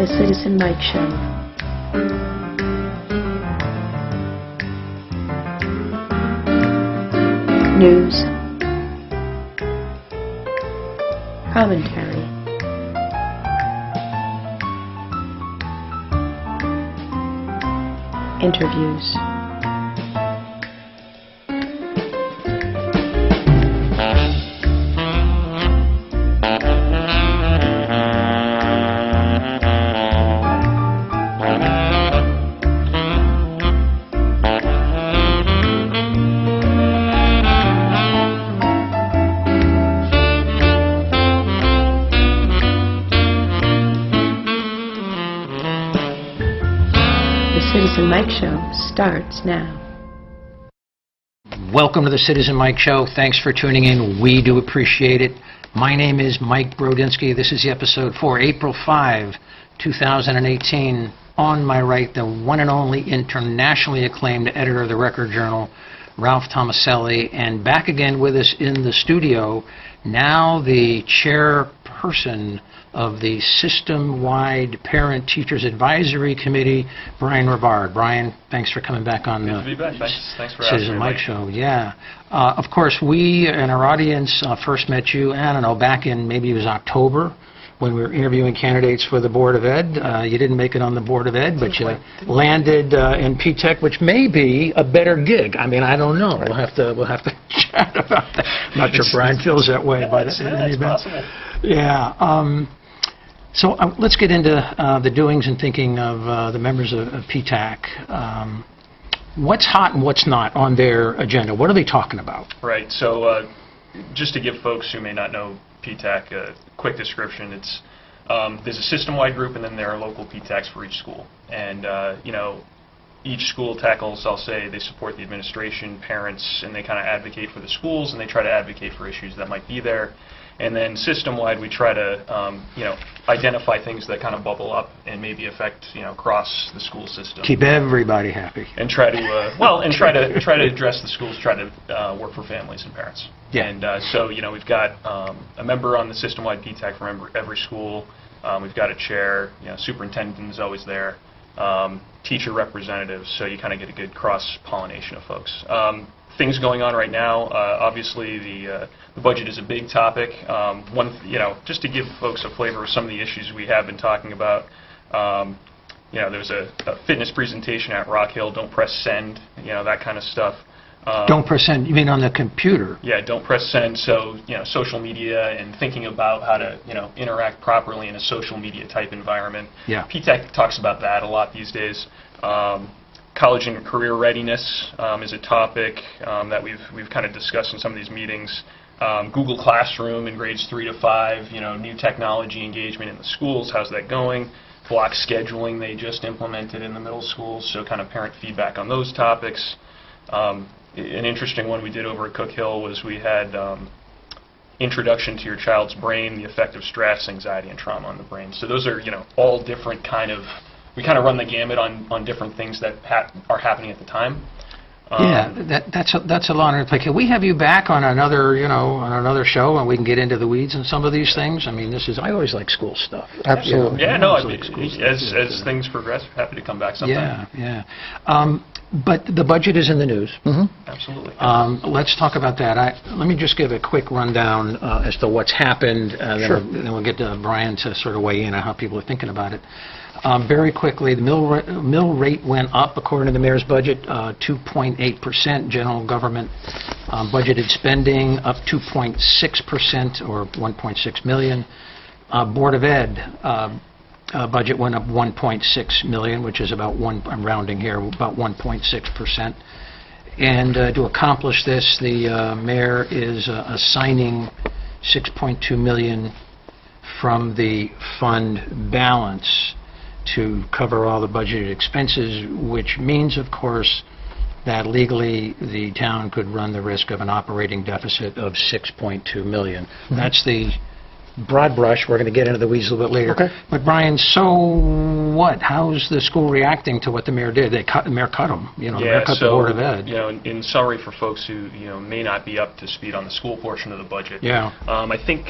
The Citizen Mike Show. News. Commentary. Interviews. Citizen Mike Show starts now. Welcome to the Citizen Mike Show. Thanks for tuning in. We do appreciate it. My name is Mike Brodinski. This is the episode for April 5, 2018. On my right, the one and only internationally acclaimed editor of the Record Journal, Ralph Tomaselli, and back again with us in the studio, now the chairperson of the System-Wide Parent Teachers Advisory Committee, Brian Rivard. Brian, thanks for coming back on the Thanks for having Citizen me, Mike Show. Yeah. Of course, we and our audience first met you, I don't know, back in maybe it was October when we were interviewing candidates for the Board of Ed. You didn't make it on the Board of Ed, but you landed in PTAC, which may be a better gig. I mean, I don't know. We'll have to chat about that. I'm not sure Brian feels that way, but it's possible. Yeah. So let's get into the doings and thinking of the members of PTAC. What's hot and what's not on their agenda? What are they talking about? Right. So just to give folks who may not know PTAC a quick description, it's there's a system-wide group, and then there are local PTACs for each school. And each school tackles, I'll say, they support the administration, parents, and they kind of advocate for the schools, and they try to advocate for issues that might be there. And then system-wide, we try to, identify things that kind of bubble up and maybe affect, across the school system. Keep everybody happy. And try to, try to address the schools, try to work for families and parents. Yeah. And so, we've got a member on the system-wide PTAC from every school. We've got a chair. Superintendent is always there. Teacher representatives. So you kind of get a good cross-pollination of folks. Things going on right now. Obviously, the budget is a big topic. Just to give folks a flavor of some of the issues we have been talking about. There's a fitness presentation at Rock Hill. Don't press send. That kind of stuff. Don't press send. You mean on the computer? Yeah, don't press send. So social media and thinking about how to interact properly in a social media type environment. Yeah. PTAC talks about that a lot these days. College and career readiness is a topic that we've kind of discussed in some of these meetings. Google Classroom in grades 3 to 5, new technology engagement in the schools, how's that going? Block scheduling they just implemented in the middle schools, so kind of parent feedback on those topics. An interesting one we did over at Cook Hill was we had Introduction to Your Child's Brain, the Effect of Stress, Anxiety, and Trauma on the Brain. So those are, all different kind of, we kind of run the gamut on different things that are happening at the time. Yeah, that's a lot. Can we have you back on another, on another show, and we can get into the weeds on some of these things? I mean, I always like school stuff. Absolutely. Yeah, as things progress, happy to come back sometime. Yeah. But the budget is in the news. Mm-hmm. Absolutely. Let's talk about that. Let me just give a quick rundown as to what's happened. Sure. Then we'll get to Brian to sort of weigh in on how people are thinking about it. Very quickly, the mill rate went up according to the mayor's budget, 2.8%. General government budgeted spending up 2.6%, or 1.6 million. Board of Ed budget went up 1.6 million, which is about I'm rounding here, about 1.6%. And to accomplish this, the mayor is assigning 6.2 million from the fund balance to cover all the budgeted expenses, which means, of course, that legally the town could run the risk of an operating deficit of 6.2 million. Mm-hmm. That's the broad brush. We're going to get into the weeds a little bit later. Okay. But Brian, so what? How's the school reacting to what the mayor did? The mayor cut them. The mayor cut the Board of Ed. In summary, for folks who may not be up to speed on the school portion of the budget, Yeah. I think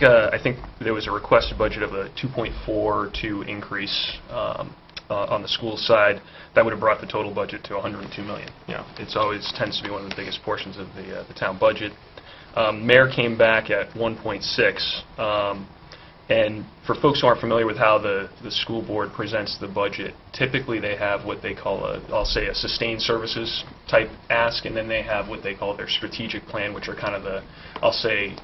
there was a requested budget of a 2.42 increase on the school side. That would have brought the total budget to $102 million. It's always tends to be one of the biggest portions of the town budget. Mayor came back at 1.6, and for folks who aren't familiar with how the school board presents the budget, typically they have what they call I'll say a sustained services type ask, and then they have what they call their strategic plan, which are kind of the, I'll say,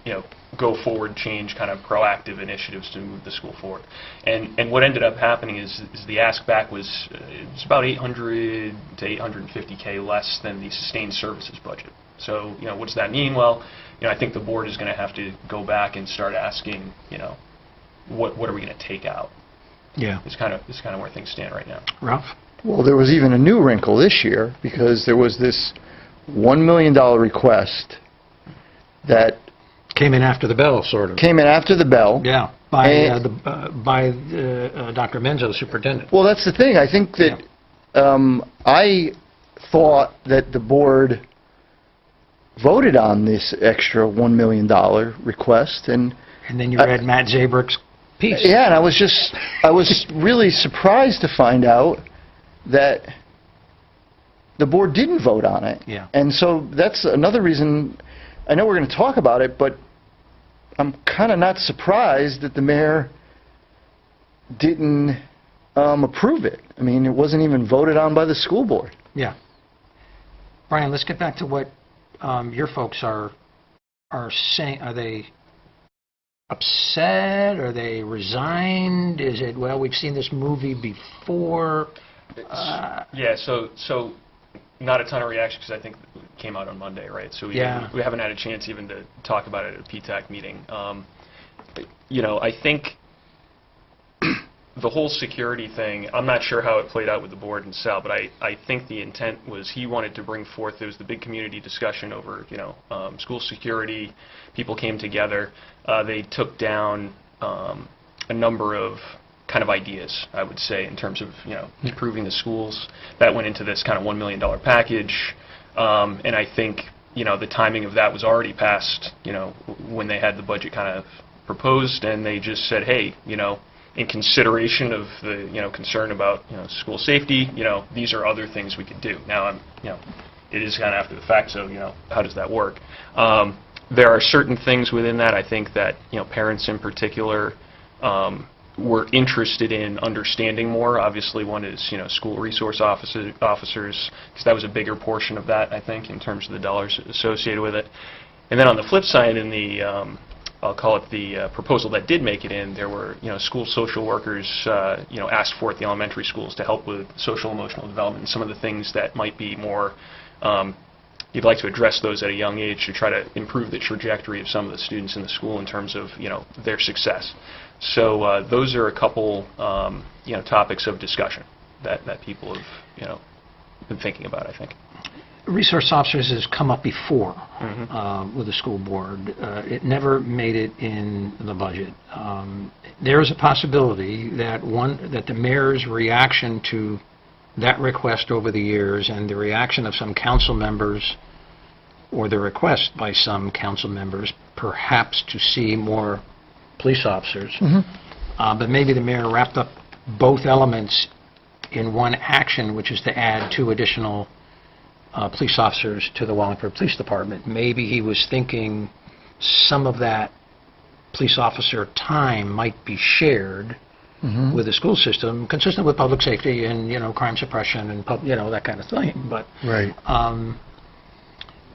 go forward change, kind of proactive initiatives to move the school forward. And what ended up happening is the ask back was it's about 800 to 850K less than the sustained services budget. So what does that mean? Well, I think the board is going to have to go back and start asking, what are we going to take out? Yeah. It's kind of where things stand right now. Ralph? Well, there was even a new wrinkle this year because there was this $1 million request that Came in after the bell, sort of. came in after the bell. Yeah. By Dr. Menzo, the superintendent. Well, that's the thing. I think that I thought that the board voted on this extra $1 million request, and then you read Matt Zabrook's piece. yeah, and I was really surprised to find out that the board didn't vote on it. Yeah. And so that's another reason. I know we're going to talk about it, but I'm kind of not surprised that the mayor didn't approve it. I mean, it wasn't even voted on by the school board. Yeah. Brian, let's get back to what your folks are saying. Are they upset? Are they resigned? Is it, well, we've seen this movie before? Yeah, so not a ton of reaction because I think it came out on Monday, right? So we haven't had a chance even to talk about it at a PTAC meeting. I think the whole security thing, I'm not sure how it played out with the board and Sal, but I think the intent was he wanted to bring forth, there was the big community discussion over, school security. People came together. They took down a number of kind of ideas, I would say, in terms of, improving the schools. That went into this kind of $1 million package. And I think, the timing of that was already passed, when they had the budget kind of proposed, and they just said, hey, in consideration of the concern about school safety, these are other things we could do. Now it is kind of after the fact, so how does that work? There are certain things within that I think that parents in particular were interested in understanding more. Obviously, one is school resource officers, because that was a bigger portion of that I think in terms of the dollars associated with it. And then on the flip side, in the I'll call it the proposal that did make it in, there were school social workers asked for at the elementary schools to help with social emotional development and some of the things that might be more you'd like to address those at a young age to try to improve the trajectory of some of the students in the school in terms of their success. So those are a couple topics of discussion that people have been thinking about, I think. Resource officers has come up before with the school board. It never made it in the budget. There is a possibility that the mayor's reaction to that request over the years and the reaction of some council members or the request by some council members perhaps to see more police officers, but maybe the mayor wrapped up both elements in one action, which is to add 2 additional police officers to the Wallingford Police Department. Maybe he was thinking some of that police officer time might be shared with the school system, consistent with public safety and crime suppression and that kind of thing. But Right.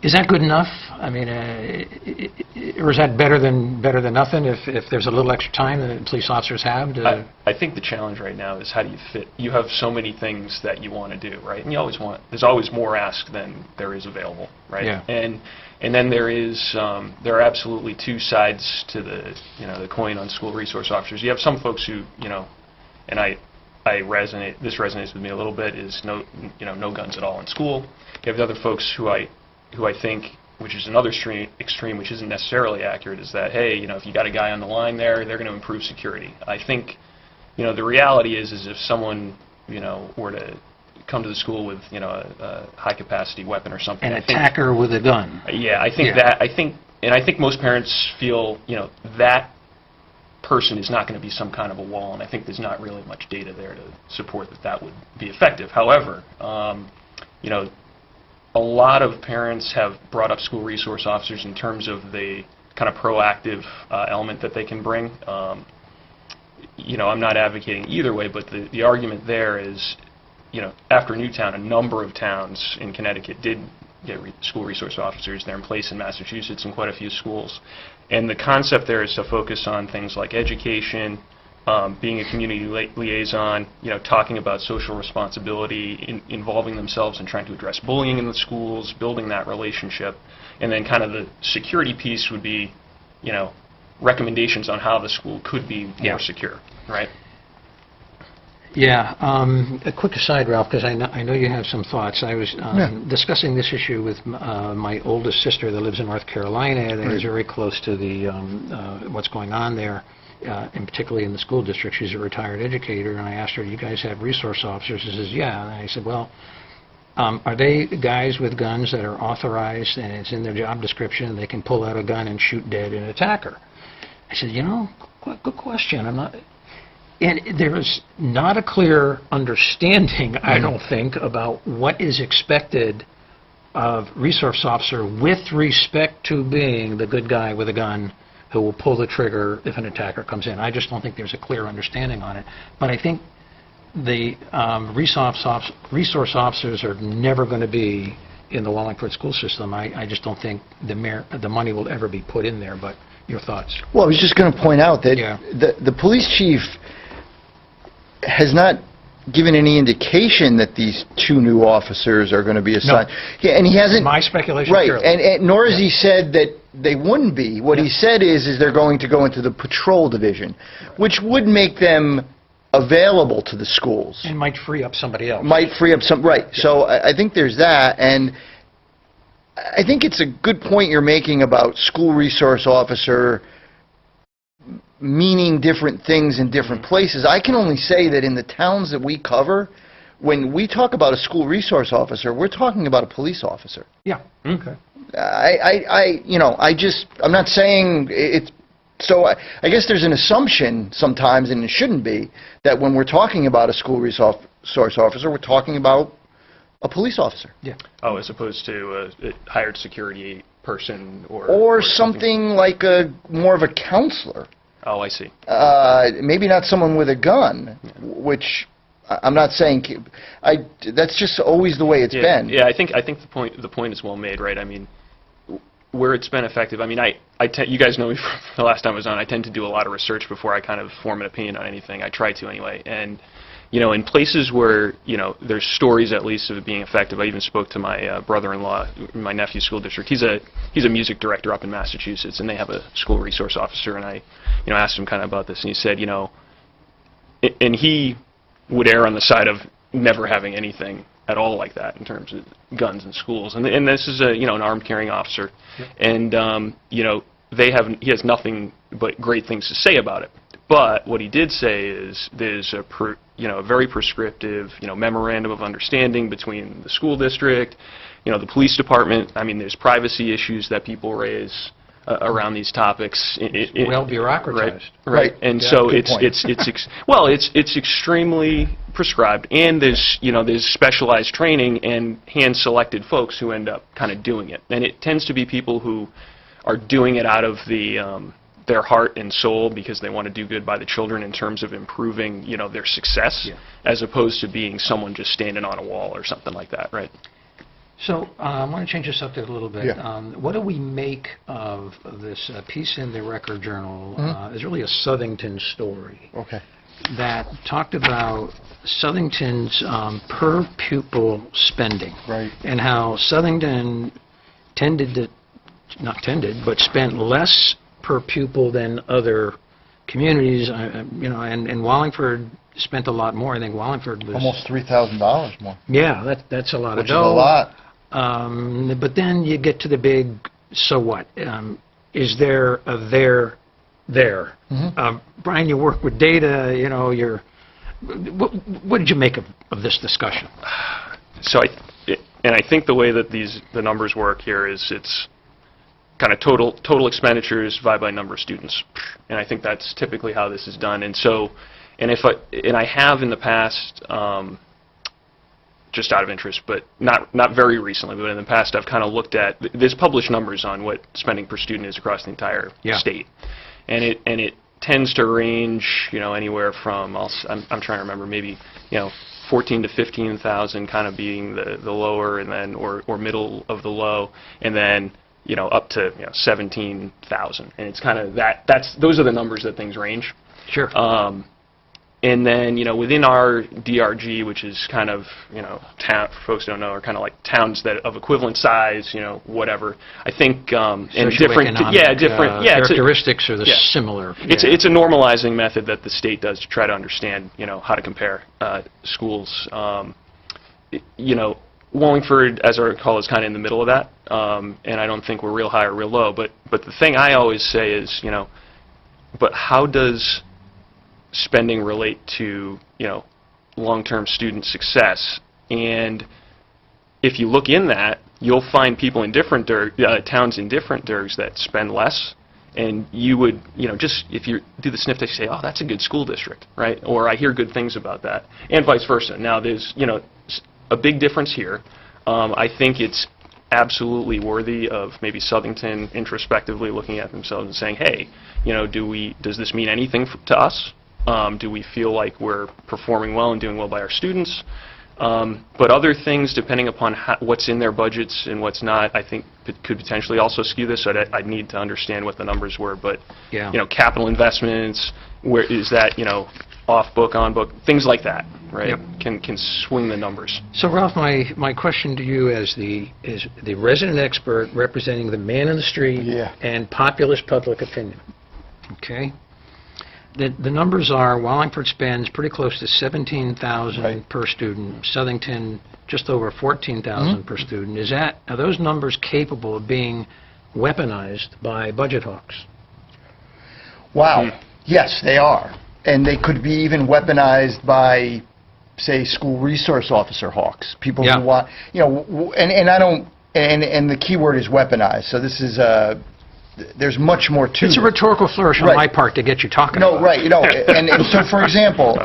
Is that good enough? I mean, or is that better than nothing if there's a little extra time that police officers have to? I think the challenge right now is how do you fit? You have so many things that you want to do, right? And there's always more ask than there is available, right? Yeah. And then there are absolutely 2 sides to the coin on school resource officers. You have some folks who and this resonates with me a little bit, is no guns at all in school. You have the other folks who I think which is another extreme, which isn't necessarily accurate, is that, hey, if you got a guy on the line there, they're going to improve security. I think, the reality is if someone, were to come to the school with, a high-capacity weapon or something. An attacker with a gun. Yeah, I think most parents feel, that person is not going to be some kind of a wall, and I think there's not really much data there to support that would be effective. However, a lot of parents have brought up school resource officers in terms of the kind of proactive element that they can bring. I'm not advocating either way, but the argument there is, after Newtown, a number of towns in Connecticut did get school resource officers. They're in place in Massachusetts in quite a few schools. And the concept there is to focus on things like education, being a community liaison, talking about social responsibility, involving themselves in trying to address bullying in the schools, building that relationship. And then kind of the security piece would be, recommendations on how the school could be more secure, right? Yeah. A quick aside, Ralph, because I know you have some thoughts. I was discussing this issue with my oldest sister that lives in North Carolina and is very close to the what's going on there, and particularly in the school district. She's a retired educator, and I asked her, "Do you guys have resource officers?" She says, "Yeah." And I said, "Well, are they guys with guns that are authorized and it's in their job description and they can pull out a gun and shoot dead an attacker?" I said, good question. And there's not a clear understanding, I don't think, about what is expected of resource officer with respect to being the good guy with a gun who will pull the trigger if an attacker comes in. I just don't think there's a clear understanding on it. But I think the resource officers are never going to be in the Wallingford school system. I just don't think the money will ever be put in there. But your thoughts? Well, I was just going to point out that the police chief has not given any indication that these 2 new officers are going to be assigned. No. Yeah, and he hasn't. My speculation. Right, purely. and nor has he said that they wouldn't be. What he said is they're going to go into the patrol division, which would make them available to the schools. And might free up somebody else. Might free up some, right. Yeah. So I think there's that, and I think it's a good point you're making about school resource officer meaning different things in different places. I can only say that in the towns that we cover, when we talk about a school resource officer, we're talking about a police officer. Yeah. Okay. I'm not saying it's, so I guess there's an assumption sometimes, and it shouldn't be, that when we're talking about a school resource officer, we're talking about a police officer. Yeah. Oh, as opposed to a hired security person or something like more of a counselor. Oh, I see. Maybe not someone with a gun, which I'm not saying. That's just always the way it's been. Yeah, I think the point is well made, right? I mean, where it's been effective. I mean, you guys know me from the last time I was on. I tend to do a lot of research before I kind of form an opinion on anything. I try to anyway, and in places where there's stories at least of it being effective. I even spoke to my brother-in-law, in my nephew's school district. He's a music director up in Massachusetts, and they have a school resource officer. And I asked him kind of about this, and he said, and he would err on the side of never having anything at all like that in terms of guns in schools. And this is an armed carrying officer, and he has nothing but great things to say about it. But what he did say is there's a very prescriptive memorandum of understanding between the school district, the police department. I mean, there's privacy issues that people raise around these topics. Well bureaucratized. Right. And so it's extremely prescribed, and there's specialized training and hand-selected folks who end up kind of doing it. And it tends to be people who are doing it out of their heart and soul because they want to do good by the children in terms of improving, their success, as opposed to being someone just standing on a wall or something like that, right? So I want to change the subject a little bit. Yeah. What do we make of this piece in the Record Journal? It's really a Southington story. Okay. That talked about Southington's per pupil spending. Right. And how Southington spent less per pupil than other communities, and Wallingford spent a lot more. I think Wallingford was almost $3,000 more. Yeah, that's a lot of dough. Which is a lot. But then you get to the big, so what? Is there a there? Brian, you work with data, what did you make of this discussion? So I think the way that the numbers work here is it's kind of total expenditures divided by number of students, and I think that's typically how this is done. And so, and I have in the past, just out of interest, but not very recently, but in the past, I've kind of looked at there's published numbers on what spending per student is across the entire state, and it tends to range, anywhere from I'm trying to remember, maybe 14 to 15,000 kind of being the lower, and then or middle of the low, and then up to 17,000, and it's kind of those are the numbers that things range. Sure. And then within our DRG, which is kind of town, for folks who don't know, are kind of like towns that of equivalent size, whatever. I think and different characteristics are similar. It's a normalizing method that the state does to try to understand how to compare schools. Wallingford, as I recall, is kind of in the middle of that, and I don't think we're real high or real low. But the thing I always say is, but how does spending relate to long-term student success? And if you look in that, you'll find people in different towns in different DIRGs that spend less, and you would just if you do the sniff test, you say, oh, that's a good school district, right? Or I hear good things about that, and vice versa. Now there's a big difference here. I think it's absolutely worthy of maybe Southington introspectively looking at themselves and saying, hey, does this mean anything to us? Do we feel like we're performing well and doing well by our students? But other things, depending upon what's in their budgets and what's not, I think could potentially also skew this. So I'd need to understand what the numbers were. But capital investments, where is that? Off book, on book, things like that, right? Yep. Can swing the numbers. So Ralph, my question to you as the resident expert representing the man in the street and populist public opinion. Okay. The numbers are Wallingford spends pretty close to 17,000 per student. Southington just over 14,000 per student. Are those numbers capable of being weaponized by budget hawks? Wow. Yes, they are, and they could be even weaponized by, say, school resource officer hawks. People who want, and I don't, and the key word is weaponized. So this is there's much more to it. It's a rhetorical flourish on my part to get you talking about it. Right, and so, for example,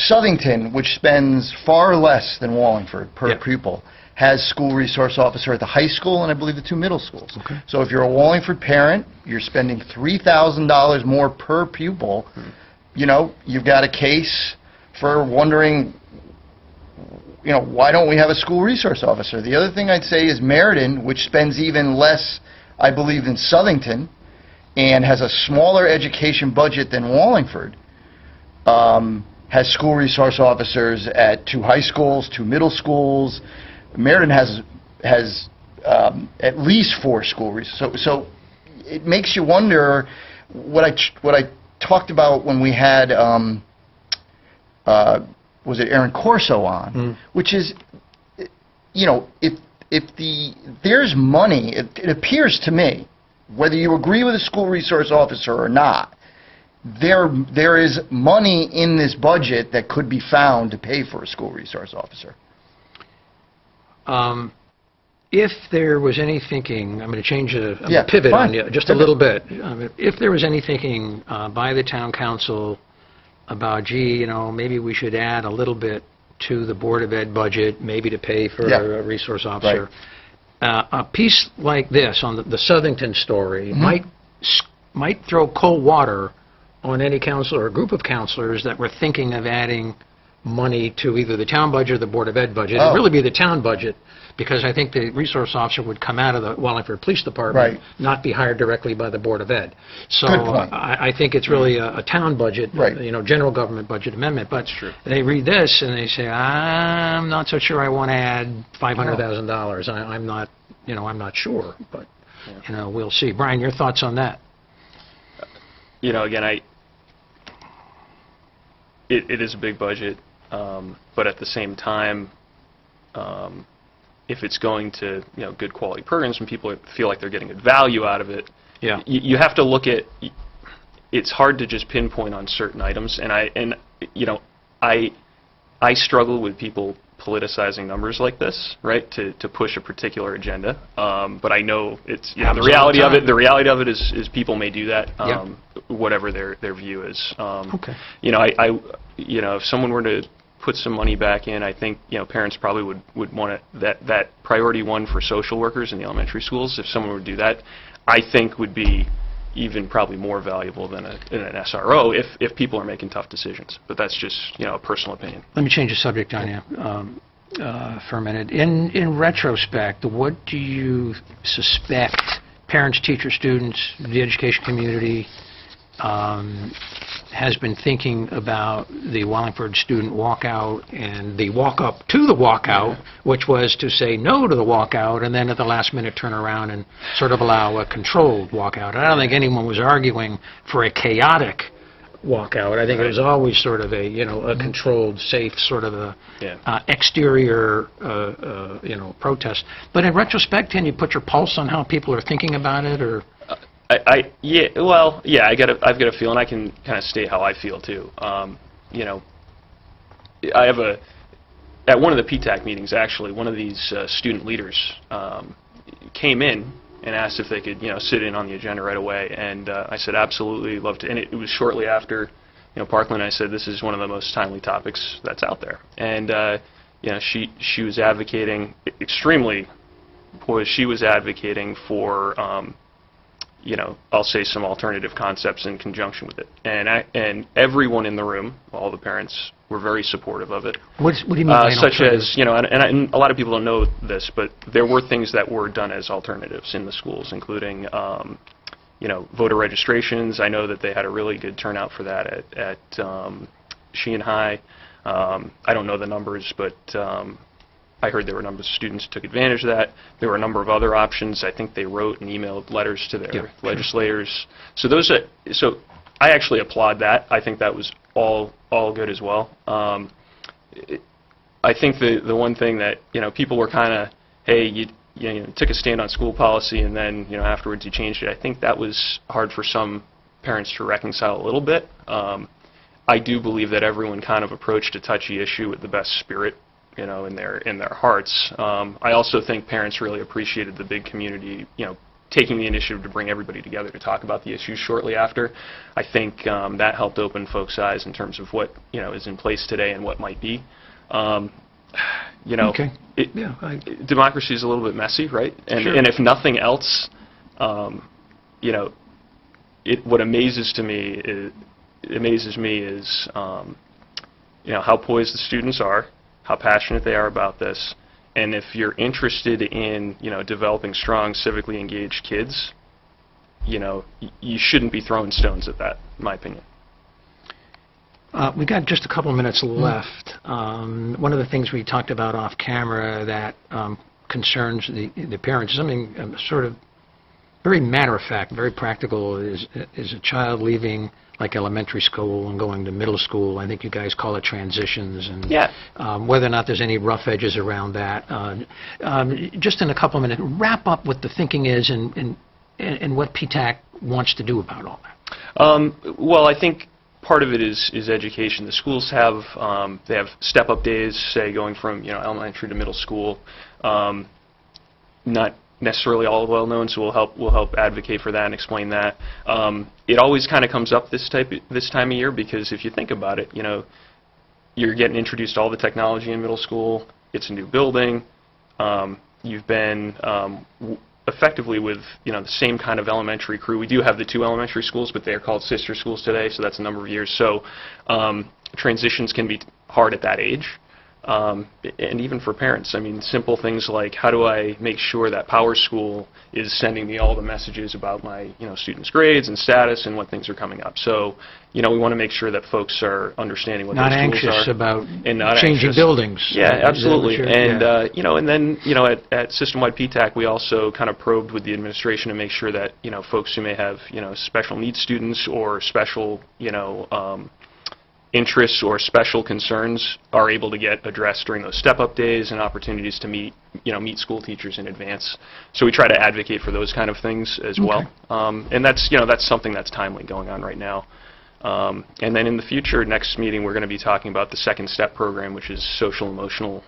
Southington, which spends far less than Wallingford per pupil, has school resource officer at the high school and I believe the 2 middle schools. Okay. So if you're a Wallingford parent, you're spending $3,000 more per pupil, you've got a case for wondering, why don't we have a school resource officer? The other thing I'd say is Meriden, which spends even less, I believe, than Southington, and has a smaller education budget than Wallingford, has school resource officers at 2 high schools, 2 middle schools. Meriden has at least 4 school resources. So it makes you wonder what I talked about when we had was it Aaron Corso on, which is, there's money, it appears to me, whether you agree with a school resource officer or not, there is money in this budget that could be found to pay for a school resource officer. If there was any thinking, I'm going to change pivot on you just a little bit. If there was any thinking by the town council about, maybe we should add a little bit to the Board of Ed budget, maybe to pay for a resource officer. Right. A piece like this on the Southington story might throw cold water on any counselor or group of counselors that were thinking of adding money to either the town budget or the Board of Ed budget. It would really be the town budget, because I think the resource officer would come out of the Wallingford Police Department, not be hired directly by the Board of Ed. So I think it's really a town budget, general government budget amendment. But they read this and they say, I'm not so sure I want to add $500,000. I'm not, I'm not sure, but we'll see. Brian, your thoughts on that? Again, it is a big budget, but at the same time, if it's going to, good quality programs and people feel like they're getting good value out of it, Yeah. you have to look at, it's hard to just pinpoint on certain items, and I struggle with people politicizing numbers like this, right, to push a particular agenda. But I know it's, the reality of it. The reality of it is people may do that, whatever their view is. Okay. If someone were to put some money back in, I think parents probably would want that priority one for social workers in the elementary schools. If someone would do that, I think would be even probably more valuable than an SRO if people are making tough decisions. But that's just a personal opinion. Let me change the subject on you for a minute. In retrospect, what do you suspect parents, teachers, students, the education community has been thinking about the Wallingford student walkout and the walk-up to the walkout, which was to say no to the walkout and then at the last minute turn around and sort of allow a controlled walkout? I don't think anyone was arguing for a chaotic walkout. I think it was always sort of a controlled, safe sort of a exterior protest. But in retrospect, can you put your pulse on how people are thinking about it, or? I've got a feeling. I can kind of state how I feel too. I have at one of the PTAC meetings, actually, one of these student leaders came in and asked if they could sit in on the agenda right away, and I said absolutely, love to. And it was shortly after Parkland. I said this is one of the most timely topics that's out there, and she was advocating extremely poised. She was advocating for I'll say some alternative concepts in conjunction with it. And everyone in the room, all the parents, were very supportive of it. What do you mean by such as, and a lot of people don't know this, but there were things that were done as alternatives in the schools, including, voter registrations. I know that they had a really good turnout for that at Sheehan High. I don't know the numbers, but I heard there were a number of students who took advantage of that. There were a number of other options. I think they wrote and emailed letters to their legislators. So so I actually applaud that. I think that was all good as well. I think the one thing that people were kind of, hey, you took a stand on school policy and then afterwards you changed it. I think that was hard for some parents to reconcile a little bit. I do believe that everyone kind of approached a touchy issue with the best spirit in their hearts. I also think parents really appreciated the big community, taking the initiative to bring everybody together to talk about the issues shortly after. I think that helped open folks' eyes in terms of what is in place today and what might be. Democracy is a little bit messy, right? And Sure. And if nothing else, what amazes me is how poised the students are, how passionate they are about this, and if you're interested in developing strong, civically engaged kids, you shouldn't be throwing stones at that, in my opinion. We got just a couple of minutes left. One of the things we talked about off camera that concerns the parents, something sort of very matter of fact, very practical, is a child leaving like elementary school and going to middle school. I think you guys call it transitions, and whether or not there's any rough edges around that. Just in a couple of minutes, wrap up what the thinking is and what PTAC wants to do about all that. Well, I think part of it is education. The schools have they have step-up days, say going from elementary to middle school. Not necessarily all well known, so we'll help advocate for that and explain that. It always kind of comes up this time of year because if you think about it, you're getting introduced to all the technology in middle school. It's a new building. You've been effectively with the same kind of elementary crew. We do have the two elementary schools, but they are called sister schools today, so that's a number of years. So transitions can be hard at that age. And even for parents, I mean, simple things like how do I make sure that Power School is sending me all the messages about my students' grades and status and what things are coming up. So we want to make sure that folks are understanding what not those schools anxious are about and not changing anxious. buildings. Yeah, absolutely. And yeah. And then at system-wide PTAC we also kind of probed with the administration to make sure that folks who may have special needs students or special interests or special concerns are able to get addressed during those step-up days and opportunities to meet school teachers in advance. So we try to advocate for those kind of things as well. And that's something that's timely going on right now. And then in the future, next meeting, we're going to be talking about the second step program, which is social emotional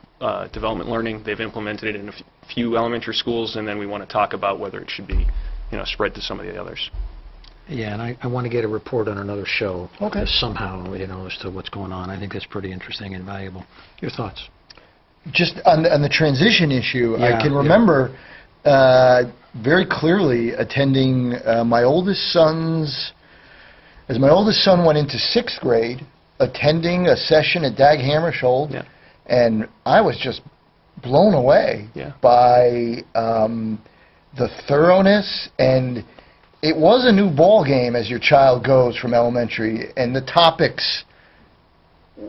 development learning. They've implemented it in a few elementary schools, and then we want to talk about whether it should be spread to some of the others. Yeah, and I want to get a report on another show. Okay. Somehow, as to what's going on. I think that's pretty interesting and valuable. Your thoughts? Just on the transition issue, Yeah, I can remember very clearly attending as my oldest son went into 6th grade, attending a session at Dag Hammarskjöld, Yeah. and I was just blown away Yeah. by the thoroughness, and it was a new ball game as your child goes from elementary, and the topics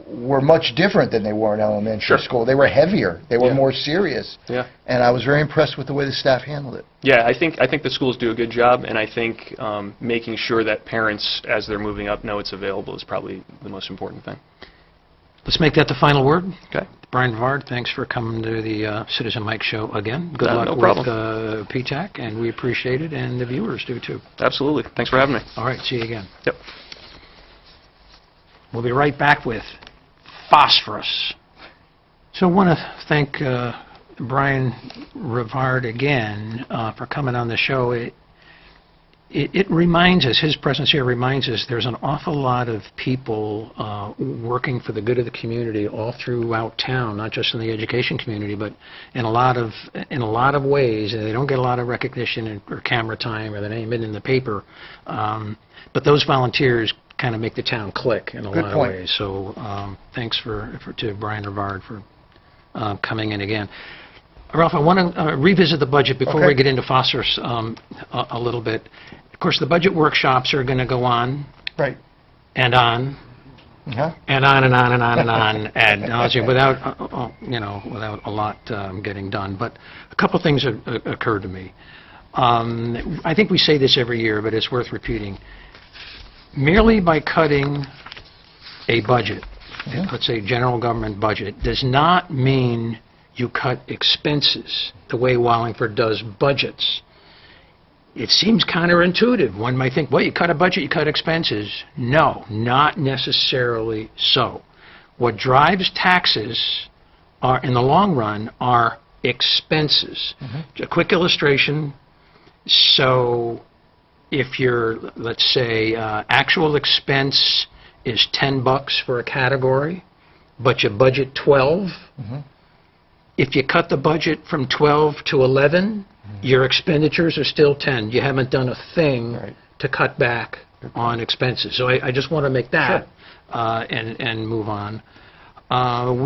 were much different than they were in elementary Sure. school. They were heavier. They were Yeah. more serious. Yeah. And I was very impressed with the way the staff handled it. Yeah, I think the schools do a good job, and I think making sure that parents, as they're moving up, know it's available is probably the most important thing. Let's make that the final word. Okay. Brian Vard, thanks for coming to the Citizen Mike Show again. Good luck no with problem. PTAC, and we appreciate it, and the viewers do too. Absolutely. Thanks for having me. All right, see you again. Yep. We'll be right back with Phosphorus. So I want to thank Brian Rivard again for coming on the show. It reminds us, his presence here reminds us there's an awful lot of people working for the good of the community all throughout town, not just in the education community, but in a lot of ways. And they don't get a lot of recognition or camera time, or their name isn't in the paper. But those volunteers kind of make the town click in a lot of ways. So thanks to Brian Rivard for coming in again. Ralph, I want to revisit the budget before we get into Phosphorus a little bit. Of course, the budget workshops are going to go on. Right. And on. Uh-huh. And on and on and on and on ad nauseum without a lot getting done. But a couple things occurred to me. I think we say this every year, but it's worth repeating. Merely by cutting a budget, let's say general government budget, does not mean you cut expenses the way Wallingford does budgets. It seems counterintuitive. One might think, well, you cut a budget, you cut expenses. No, not necessarily so. What drives taxes are, in the long run, are expenses. A quick illustration. So if your, let's say, actual expense is $10 for a category, but you budget 12, if you cut the budget from 12 to 11, your expenditures are still 10. You haven't done a thing to cut back on expenses. So I just want to make that and move on.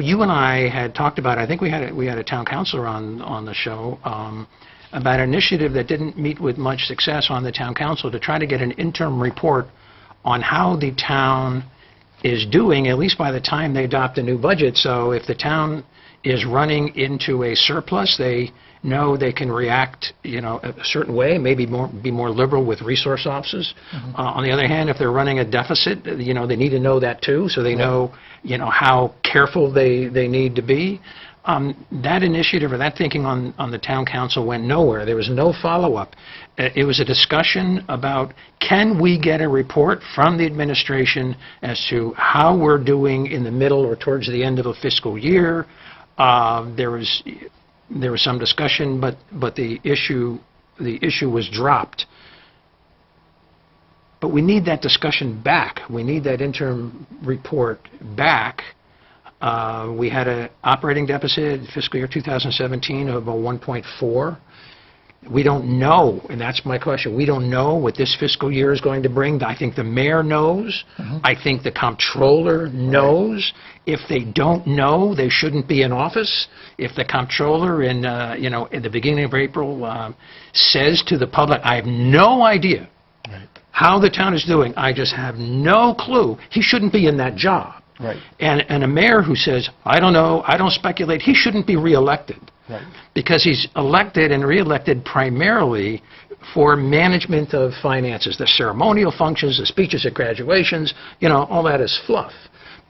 You and I had talked about, I think we had a town councilor on the show, about an initiative that didn't meet with much success on the town council to try to get an interim report on how the town is doing, at least by the time they adopt a new budget. So if the town is running into a surplus, they know they can react, a certain way, maybe be more liberal with resource officers. On the other hand, if they're running a deficit, they need to know that too, so they know, how careful they need to be. That initiative or that thinking on the town council went nowhere. There was no follow-up. It was a discussion about, can we get a report from the administration as to how we're doing in the middle or towards the end of a fiscal year. There was some discussion, but the issue was dropped. But we need that discussion back. We need that interim report back. We had an operating deficit fiscal year 2017 of about 1.4. We don't know, and that's my question. We don't know what this fiscal year is going to bring. I think the mayor knows. I think the comptroller knows. If they don't know, they shouldn't be in office. If the comptroller in the beginning of April says to the public, I have no idea how the town is doing, I just have no clue, he shouldn't be in that job. And a mayor who says, I don't know, I don't speculate, he shouldn't be reelected. Because he's elected and reelected primarily for management of finances, the ceremonial functions, the speeches at graduations, all that is fluff.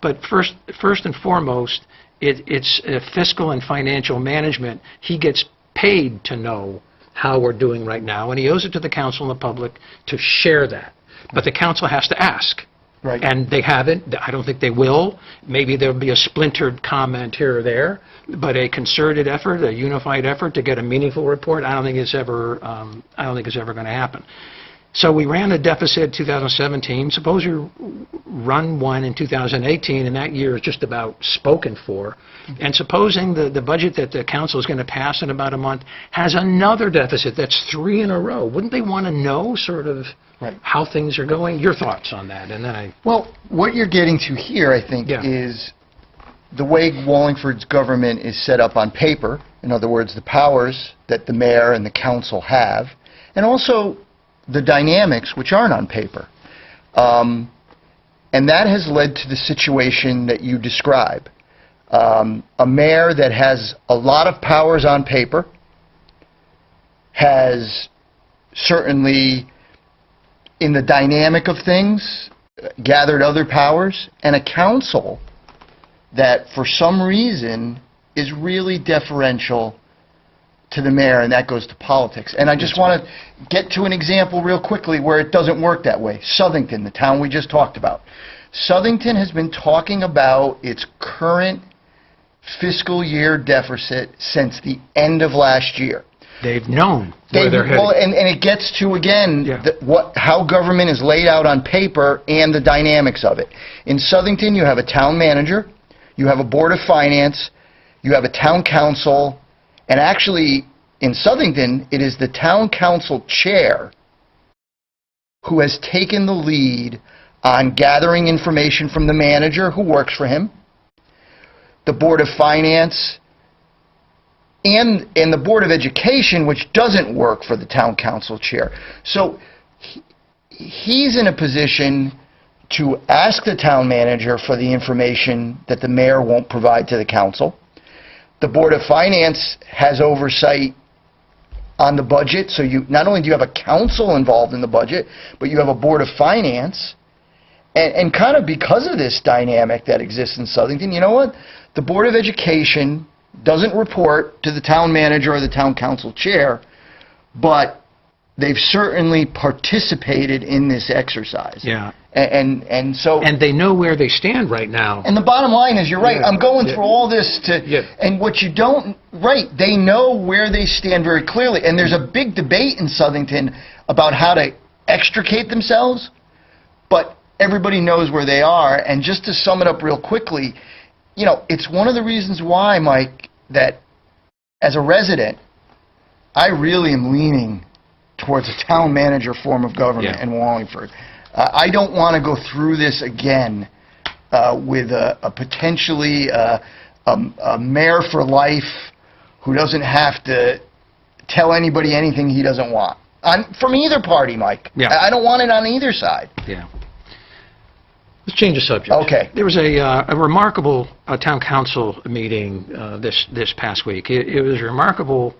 But first and foremost, it's fiscal and financial management. He gets paid to know how we're doing right now, and he owes it to the council and the public to share that. But the council has to ask. Right. And they haven't. I don't think they will. Maybe there'll be a splintered comment here or there, but a concerted effort, a unified effort to get a meaningful report, I don't think it's ever going to happen. So we ran a deficit 2017. Suppose you run one in 2018, and that year is just about spoken for. And supposing the budget that the council is going to pass in about a month has another deficit, that's 3 in a row. Wouldn't they want to know sort of how things are going? Your thoughts on that? And then Well, what you're getting to here, I think, is the way Wallingford's government is set up on paper. In other words, the powers that the mayor and the council have, and also the dynamics which aren't on paper. And that has led to the situation that you describe. A mayor that has a lot of powers on paper has certainly, in the dynamic of things, gathered other powers, and a council that for some reason is really deferential to the mayor, and that goes to politics. And I just want to get to an example real quickly where it doesn't work that way. Southington, the town we just talked about. Southington has been talking about its current fiscal year deficit since the end of last year. they've known where they're headed. Well, and it gets to, again, how government is laid out on paper and the dynamics of it. In Southington, you have a town manager, you have a board of finance, you have a town council, and actually, in Southington, it is the town council chair who has taken the lead on gathering information from the manager who works for him, the board of finance, and the board of education, which doesn't work for the town council chair. So he's in a position to ask the town manager for the information that the mayor won't provide to the council. The board of finance has oversight on the budget, so you not only do you have a council involved in the budget, but you have a board of finance. And kind of because of this dynamic that exists in Southington, you know what? The Board of Education doesn't report to the town manager or the town council chair, but they've certainly participated in this exercise. Yeah. And so... And they know where they stand right now. And the bottom line is, you're right, Yeah. I'm going through all this to... Yeah. And what you don't... Right, they know where they stand very clearly. And there's a big debate in Southington about how to extricate themselves, but everybody knows where they are. And just to sum it up real quickly, you know, it's one of the reasons why, Mike, that as a resident, I really am leaning towards a town manager form of government in Wallingford. I don't want to go through this again with a potentially a mayor for life who doesn't have to tell anybody anything he doesn't want. From either party, Mike. Yeah. I don't want it on either side. Yeah. Let's change the subject. Okay. There was a remarkable town council meeting this past week. It was remarkable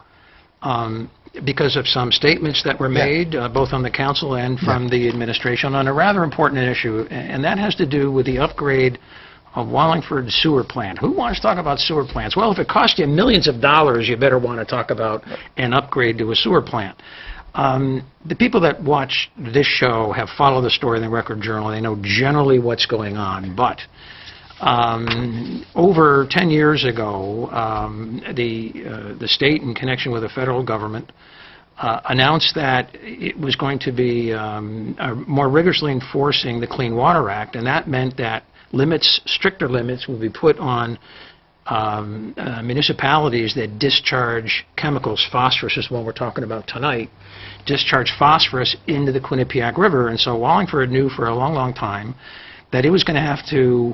because of some statements that were made, both on the council and from the administration, on a rather important issue, and that has to do with the upgrade of Wallingford sewer plant. Who wants to talk about sewer plants? Well, if it costs you millions of dollars, you better want to talk about an upgrade to a sewer plant. The people that watch this show have followed the story in the Record Journal. They know generally what's going on, but over 10 years ago, the state, in connection with the federal government, announced that it was going to be more rigorously enforcing the Clean Water Act, and that meant that stricter limits will be put on municipalities that discharge chemicals. Phosphorus is one we're talking about tonight. Discharge phosphorus into the Quinnipiac River, and so Wallingford knew for a long, long time that it was going to have to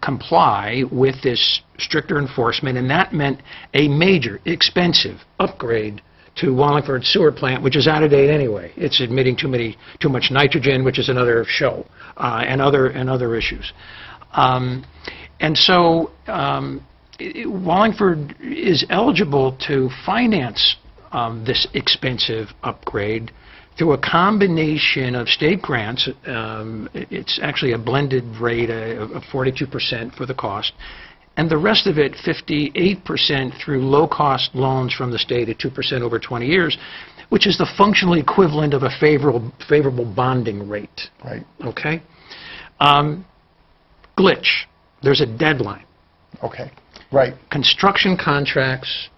comply with this stricter enforcement, and that meant a major, expensive upgrade to Wallingford sewer plant, which is out of date anyway. It's emitting too much nitrogen, which is another show, and other issues. And so Wallingford is eligible to finance this expensive upgrade through a combination of state grants. It's actually a blended rate of 42% for the cost, and the rest of it, 58%, through low-cost loans from the state at 2% over 20 years, which is the functional equivalent of a favorable bonding rate. Right. Okay? Glitch. There's a deadline. Okay. Right. Construction contracts,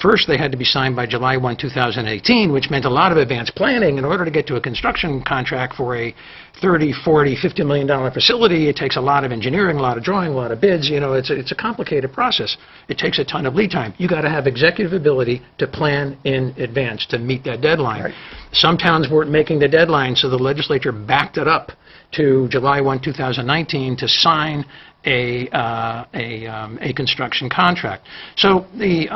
first they had to be signed by July 1, 2018, which meant a lot of advanced planning. In order to get to a construction contract for a $30, $40, $50 million facility, it takes a lot of engineering, a lot of drawing, a lot of bids. You know, it's a complicated process. It takes a ton of lead time. You got to have executive ability to plan in advance to meet that deadline. Right. Some towns weren't making the deadline, so the legislature backed it up to July 1, 2019 to sign a construction contract. So the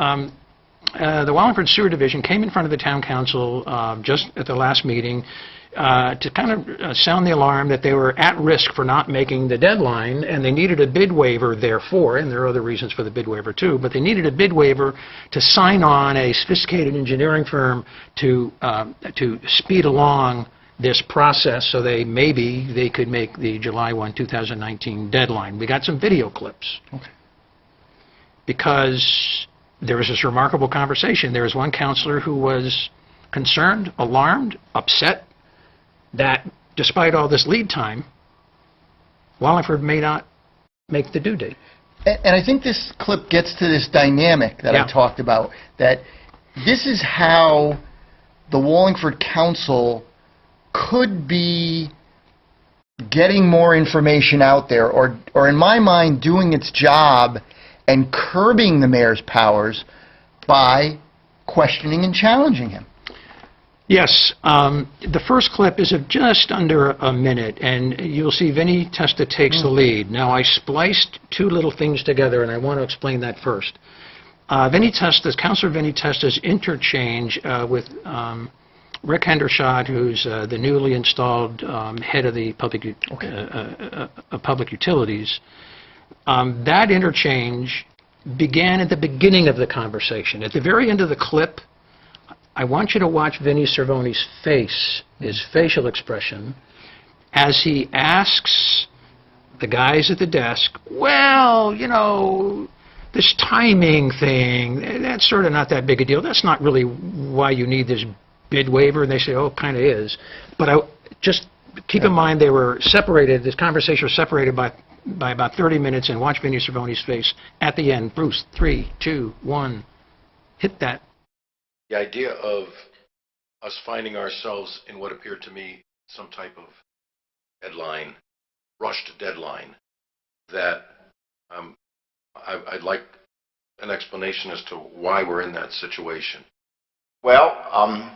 Wallingford Sewer Division came in front of the town council just at the last meeting to kind of sound the alarm that they were at risk for not making the deadline, and they needed a bid waiver therefore, and there are other reasons for the bid waiver too, but they needed a bid waiver to sign on a sophisticated engineering firm to speed along this process so maybe they could make the July 1, 2019 deadline. We got some video clips. Okay. Because there was this remarkable conversation. There was one counselor who was concerned, alarmed, upset that despite all this lead time, Wallingford may not make the due date. And I think this clip gets to this dynamic that Yeah. I talked about, that this is how the Wallingford Council could be getting more information out there, or in my mind, doing its job and curbing the mayor's powers by questioning and challenging him. Yes, the first clip is of just under a minute, and you'll see Vinnie Testa takes the lead. Now, I spliced two little things together, and I want to explain that first. Councilor Vinnie Testa's interchange with Rick Hendershot, who's the newly installed head of the public utilities. That interchange began at the beginning of the conversation. At the very end of the clip, I want you to watch Vinnie Cervone's face, his facial expression, as he asks the guys at the desk, well, you know, this timing thing, that's sort of not that big a deal. That's not really why you need this bid waiver. And they say, oh, it kind of is. But just keep in mind they were separated, this conversation was separated by about 30 minutes, and watch Vinnie Cervone's face at the end. Bruce, 3, 2, 1, hit that. The idea of us finding ourselves in what appeared to me some type of deadline, rushed deadline, that I'd like an explanation as to why we're in that situation. Well,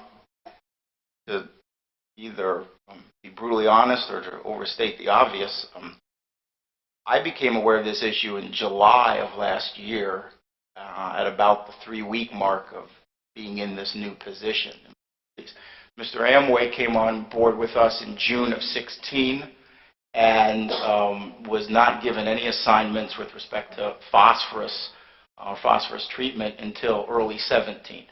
to either be brutally honest or to overstate the obvious, I became aware of this issue in July of last year at about the 3-week mark of being in this new position. Mr. Amway came on board with us in June of 16 and was not given any assignments with respect to phosphorus treatment until early 17.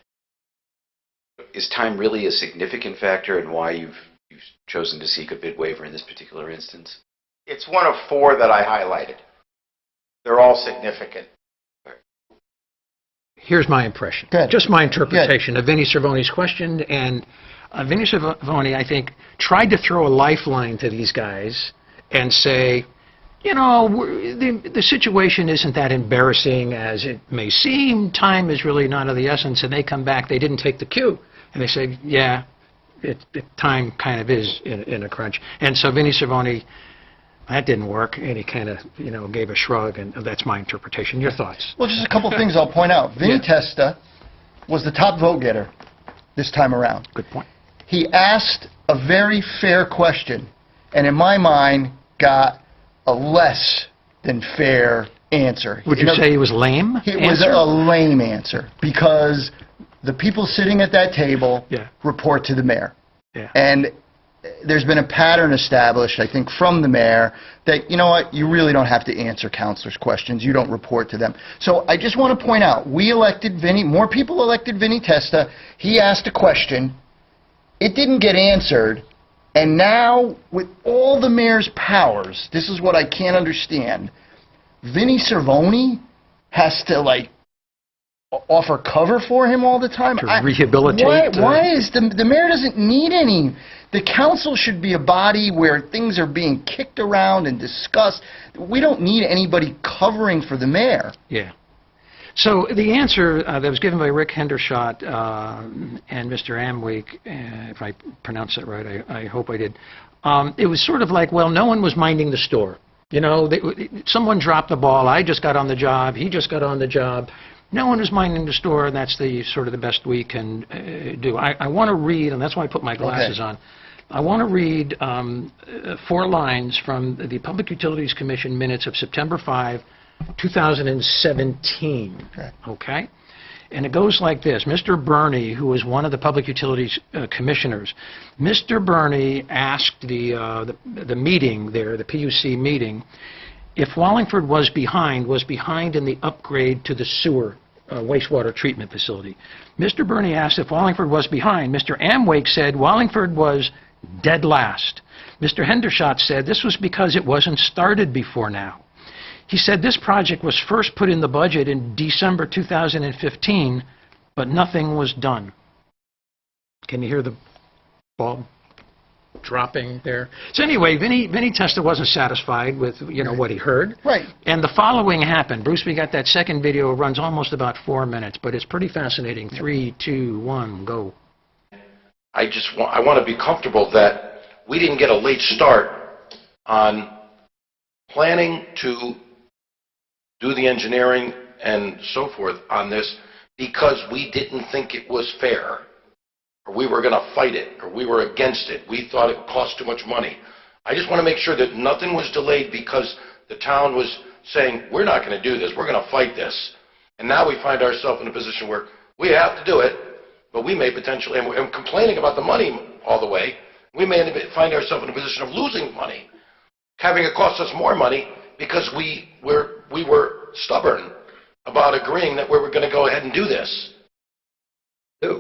Is time really a significant factor in why you've chosen to seek a bid waiver in this particular instance? It's one of 4 that I highlighted. They're all significant. Here's my impression, just my interpretation of Vinnie Cervone's question. And Vinnie Cervone, I think, tried to throw a lifeline to these guys and say, you know, the situation isn't that embarrassing as it may seem. Time is really not of the essence. And they come back, they didn't take the cue. And they say, yeah, time kind of is in a crunch. And so Vinnie Cervone, that didn't work, and he kind of, you know, gave a shrug, and that's my interpretation. Your thoughts? Well, just a couple things I'll point out. Vinnie Testa was the top vote getter this time around. Good point. He asked a very fair question, and in my mind, got a less than fair answer. Would you say he was lame? It was a lame answer, because the people sitting at that table report to the mayor. Yeah. And there's been a pattern established, I think, from the mayor that, you know what, you really don't have to answer councilors' questions. You don't report to them. So I just want to point out, we elected Vinnie, more people elected Vinnie Testa. He asked a question, It didn't get answered, and now, with all the mayor's powers, this is what I can't understand. Vinnie Cervoni has to, like, offer cover for him all the time? To rehabilitate, Why is the mayor doesn't need any? The council should be a body where things are being kicked around and discussed. We don't need anybody covering for the mayor. Yeah. So the answer that was given by Rick Hendershot and Mr. Amwake, if I pronounced that right, I hope I did, it was sort of like, well, no one was minding the store. You know, someone dropped the ball. I just got on the job. He just got on the job. No one is minding the store, and that's the sort of the best we can do. I want to read, and that's why I put my glasses on. I want to read 4 lines from the Public Utilities Commission minutes of September 5, 2017. Okay? And it goes like this. Mr. Burney, who was one of the Public Utilities Commissioners, Mr. Burney asked the meeting there, the PUC meeting, if Wallingford was behind in the upgrade to the sewer wastewater treatment facility. Mr. Burney asked if Wallingford was behind. Mr. Amwake said Wallingford was dead last. Mr. Hendershot said this was because it wasn't started before now. He said this project was first put in the budget in December 2015, but nothing was done. Can you hear the bulb dropping there? So anyway, Vinnie Testa wasn't satisfied with, you know, what he heard. Right. And the following happened. Bruce, we got that second video. It runs almost about 4 minutes, but it's pretty fascinating. 3, 2, 1, go. I want to be comfortable that we didn't get a late start on planning to do the engineering and so forth on this because we didn't think it was fair, or we were going to fight it, or we were against it. We thought it cost too much money. I just want to make sure that nothing was delayed because the town was saying, we're not going to do this, we're going to fight this. And now we find ourselves in a position where we have to do it, but we may potentially, and complaining about the money all the way, we may find ourselves in a position of losing money, having it cost us more money because we were stubborn about agreeing that we were going to go ahead and do this.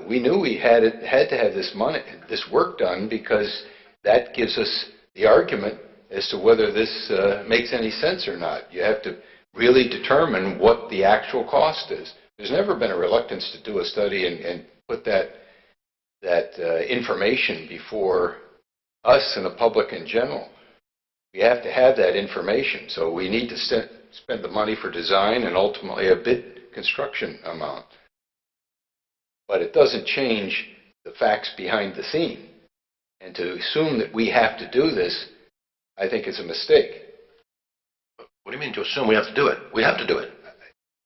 We knew we had to have this work done because that gives us the argument as to whether this makes any sense or not. You have to really determine what the actual cost is. There's never been a reluctance to do a study and put that information before us and the public in general. We have to have that information, so we need to spend the money for design and ultimately a bid construction amount. But it doesn't change the facts behind the scene. And to assume that we have to do this, I think is a mistake. What do you mean to assume we have to do it? We have to do it.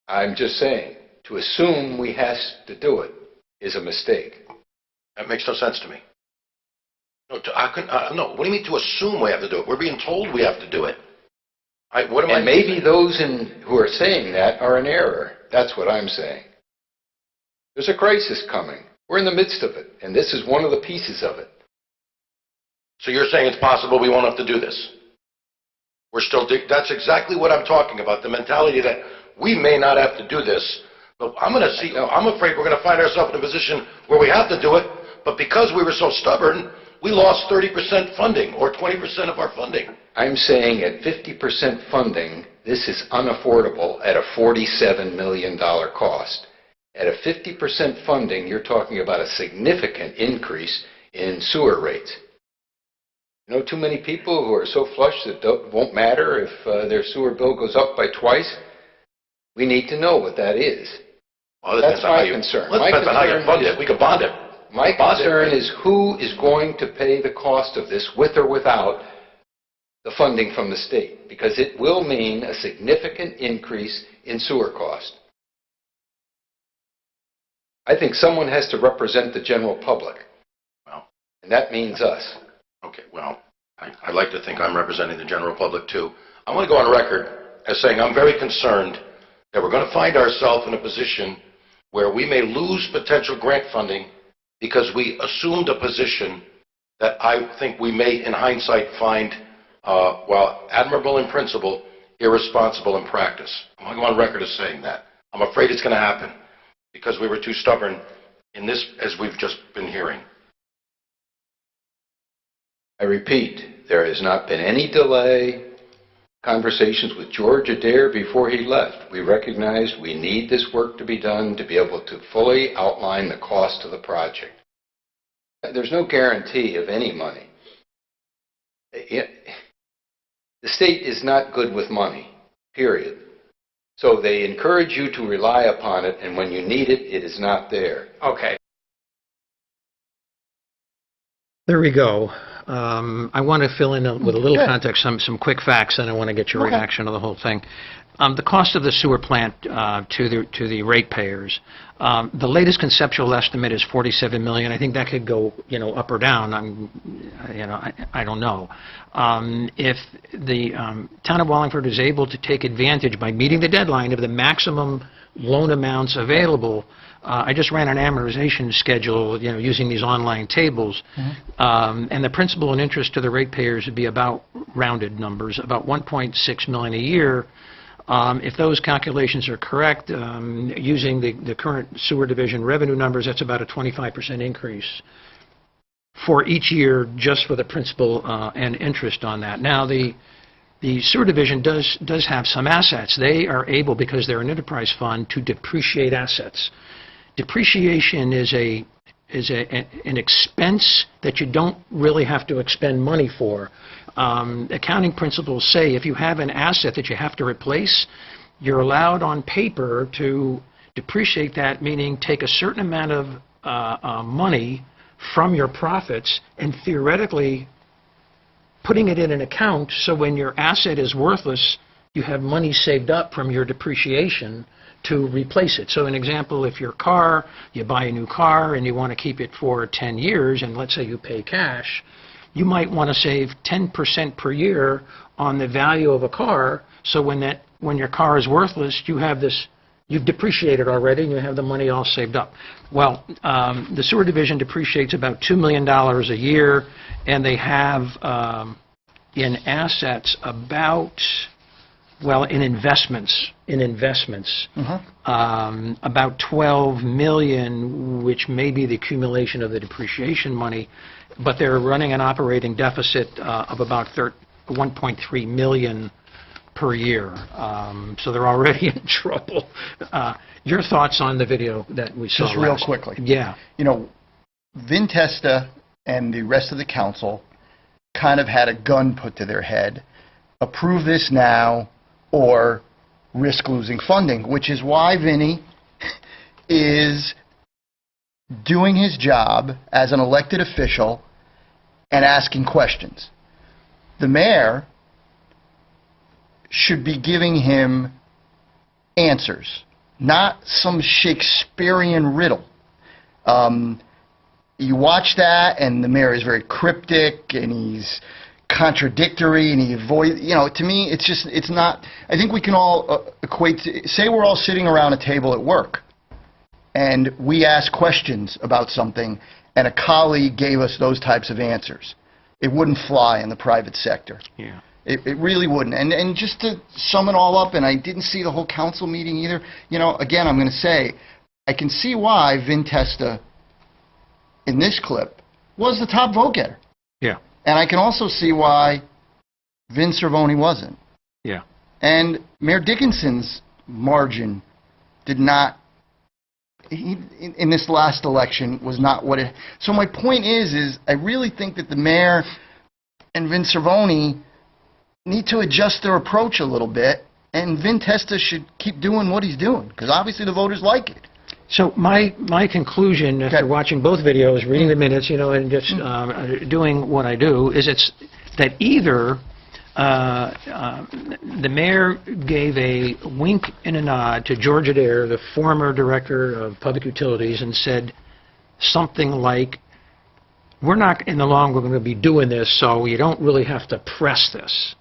I'm just saying, to assume we have to do it is a mistake. That makes no sense to me. No, what do you mean to assume we have to do it? We're being told we have to do it. And maybe those who are saying that are in error. That's what I'm saying. There's a crisis coming. We're in the midst of it, and this is one of the pieces of it. So you're saying it's possible we won't have to do this? That's exactly what I'm talking about, the mentality that we may not have to do this, but I'm afraid we're going to find ourselves in a position where we have to do it, but because we were so stubborn, we lost 30% funding or 20% of our funding. I'm saying at 50% funding, this is unaffordable at a $47 million cost. At a 50% funding, you're talking about a significant increase in sewer rates. You know, too many people who are so flush that it won't matter if their sewer bill goes up by twice. We need to know what that is. Well, that's my concern. Well, it depends on how you fund it. We could bond it. My concern is who is going to pay the cost of this, with or without the funding from the state, because it will mean a significant increase in sewer cost. I think someone has to represent the general public, and that means us. Okay, well, I'd like to think I'm representing the general public too. I want to go on record as saying I'm very concerned that we're going to find ourselves in a position where we may lose potential grant funding because we assumed a position that I think we may, in hindsight, find, while admirable in principle, irresponsible in practice. I want to go on record as saying that. I'm afraid it's going to happen because we were too stubborn in this, as we've just been hearing. I repeat, there has not been any delay. Conversations with George Adair before he left. We recognized we need this work to be done to be able to fully outline the cost of the project. There's no guarantee of any money. The state is not good with money, period. So they encourage you to rely upon it, and when you need it, it is not there. Okay. There we go. I want to fill in with a little context, some quick facts, and I want to get your reaction to the whole thing. The cost of the sewer plant to the ratepayers. The latest conceptual estimate is $47 million. I think that could go, up or down. I don't know. If the town of Wallingford is able to take advantage by meeting the deadline of the maximum loan amounts available. I just ran an amortization schedule, using these online tables, and the principal and interest to the ratepayers would be about, rounded numbers, about $1.6 million a year. If those calculations are correct, using the current sewer division revenue numbers, that's about a 25% increase for each year just for the principal and interest on that. Now, the sewer division does have some assets. They are able, because they're an enterprise fund, to depreciate assets. Depreciation is an expense that you don't really have to expend money for. Accounting principles say if you have an asset that you have to replace, you're allowed on paper to depreciate that, meaning take a certain amount of money from your profits and theoretically putting it in an account so when your asset is worthless, you have money saved up from your depreciation to replace it. So an example, if your car, you buy a new car and you want to keep it for 10 years, and let's say you pay cash, you might want to save 10% per year on the value of a car, so when your car is worthless, you've depreciated already and you have the money all saved up. Well, the sewer division depreciates about $2 million a year, and they have in assets about, in investments, about $12 million, which may be the accumulation of the depreciation money, but they're running an operating deficit of about $1.3 million per year. So they're already in trouble. Your thoughts on the video that we saw? Just real quickly. Yeah. Vin Testa and the rest of the council kind of had a gun put to their head. Approve this now or risk losing funding, which is why Vinny is doing his job as an elected official and asking questions. The mayor should be giving him answers, not some Shakespearean riddle. You watch that, and the mayor is very cryptic, and he's contradictory, and he avoids, to me, it's not, I think we can all equate, say we're all sitting around a table at work, and we ask questions about something, and a colleague gave us those types of answers. It wouldn't fly in the private sector. Yeah. It really wouldn't. And just to sum it all up, and I didn't see the whole council meeting either, again, I'm going to say, I can see why Vin Testa, in this clip, was the top vote getter. Yeah. And I can also see why Vin Cervoni wasn't. Yeah. And Mayor Dickinson's margin did not, in this last election, was not what it... So my point is I really think that the mayor and Vin Cervoni need to adjust their approach a little bit, and Vin Testa should keep doing what he's doing, because obviously the voters like it. So my conclusion after watching both videos, reading the minutes, and just doing what I do, is it's that either the mayor gave a wink and a nod to George Adair, the former director of public utilities, and said something like, we're not in the long run going to be doing this, so you don't really have to press this.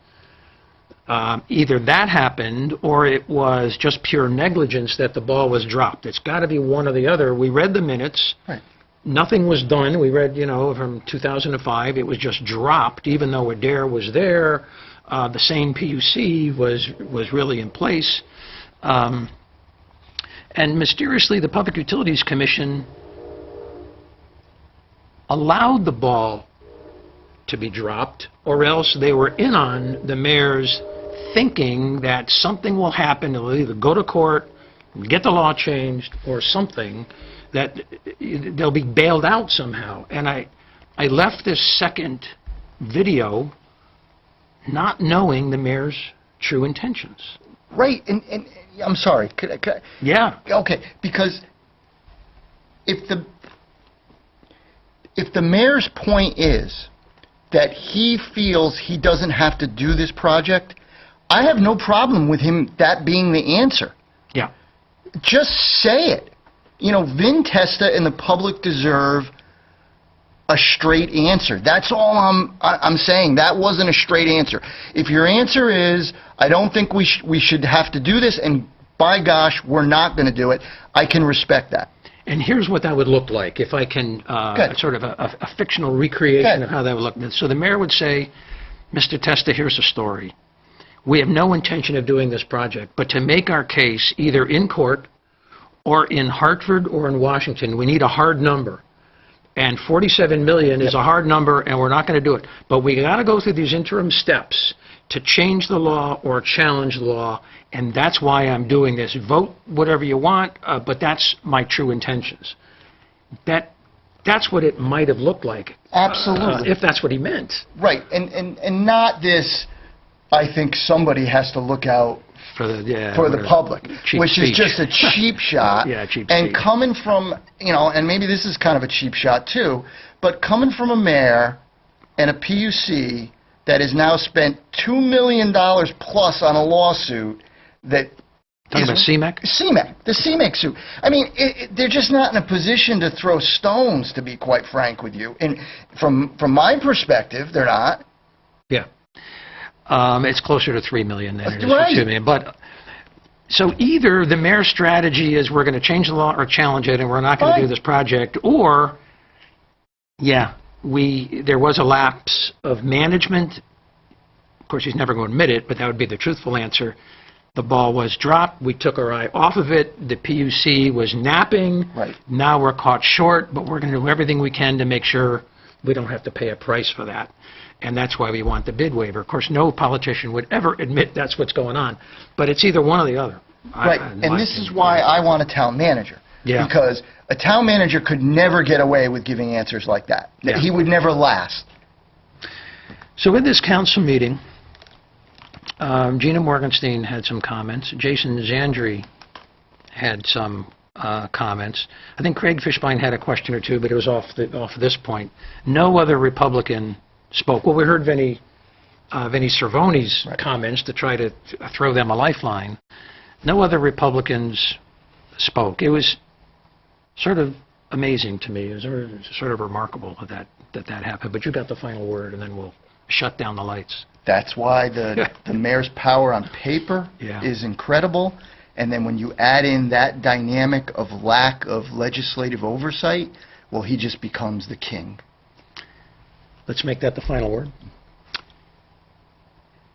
Either that happened, or it was just pure negligence that the ball was dropped. It's got to be one or the other. We read the minutes. Right. Nothing was done. We read, from 2005. It was just dropped, even though Adair was there. The same PUC was really in place. And mysteriously, the Public Utilities Commission allowed the ball to be dropped, or else they were in on the mayor's thinking that something will happen. They'll either go to court, get the law changed, or something, that they'll be bailed out somehow. And I left this second video not knowing the mayor's true intentions. Right, and I'm sorry. Yeah. Okay, because if the mayor's point is that he feels he doesn't have to do this project, I have no problem with him that being the answer. Yeah. Just say it. You know, Vin Testa and the public deserve a straight answer. That's all I'm saying. That wasn't a straight answer. If your answer is, I don't think we should have to do this, and by gosh, we're not going to do it, I can respect that. And here's what that would look like, if I can, sort of a fictional recreation of how that would look. So the mayor would say, Mr. Testa, here's the story. We have no intention of doing this project, but to make our case either in court or in Hartford or in Washington, we need a hard number. And $47 million is a hard number, and we're not going to do it. But we got to go through these interim steps to change the law or challenge the law, and that's why I'm doing this. Vote whatever you want, but that's my true intentions. That's what it might have looked like. Absolutely. If that's what he meant. Right, and not this, I think somebody has to look out for the public, which is just a cheap shot. Yeah, cheap and speech. coming from, and maybe this is kind of a cheap shot too, but coming from a mayor and a PUC that has now spent $2 million plus on a lawsuit that Talking about CMEC? CMEC, the CMEC suit. I mean, they're just not in a position to throw stones, to be quite frank with you. And from my perspective, they're not. Yeah. It's closer to $3 million than it is Right. to $2 million. But so either the mayor's strategy is we're going to change the law or challenge it, and we're not going to do this project, or there was a lapse of management. Of course, he's never going to admit it, but that would be the truthful answer. The ball was dropped. We took our eye off of it. The PUC was napping. Right. Now we're caught short, but we're going to do everything we can to make sure we don't have to pay a price for that. And that's why we want the bid waiver. Of course, no politician would ever admit that's what's going on, but it's either one or the other. Right, and this is why I want a town manager. Yeah. Because a town manager could never get away with giving answers like that. Yeah. He would never last. So in this council meeting, Gina Morgenstein had some comments. Jason Zandri had some comments. I think Craig Fishbein had a question or two, but it was off this point. No other Republican spoke. Well, we heard Vinnie Cervone's comments to try to throw them a lifeline. No other Republicans spoke. It was sort of amazing to me. It was sort of remarkable that happened. But you got the final word, and then we'll shut down the lights. That's why the mayor's power on paper is incredible. And then when you add in that dynamic of lack of legislative oversight, well, he just becomes the king. Let's make that the final word.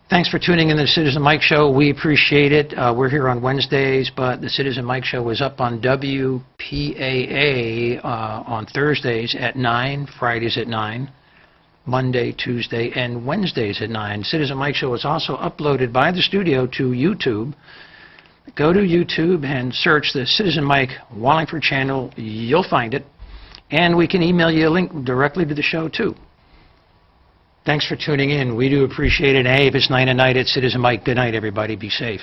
Thanks for tuning in to the Citizen Mike Show. We appreciate it. We're here on Wednesdays, but the Citizen Mike Show is up on WPAA on Thursdays at 9, Fridays at 9, Monday, Tuesday, and Wednesdays at 9. Citizen Mike Show is also uploaded by the studio to YouTube. Go to YouTube and search the Citizen Mike Wallingford channel. You'll find it. And we can email you a link directly to the show, too. Thanks for tuning in. We do appreciate it. Hey, if it's 9 at night, it's Citizen Mike. Good night, everybody. Be safe.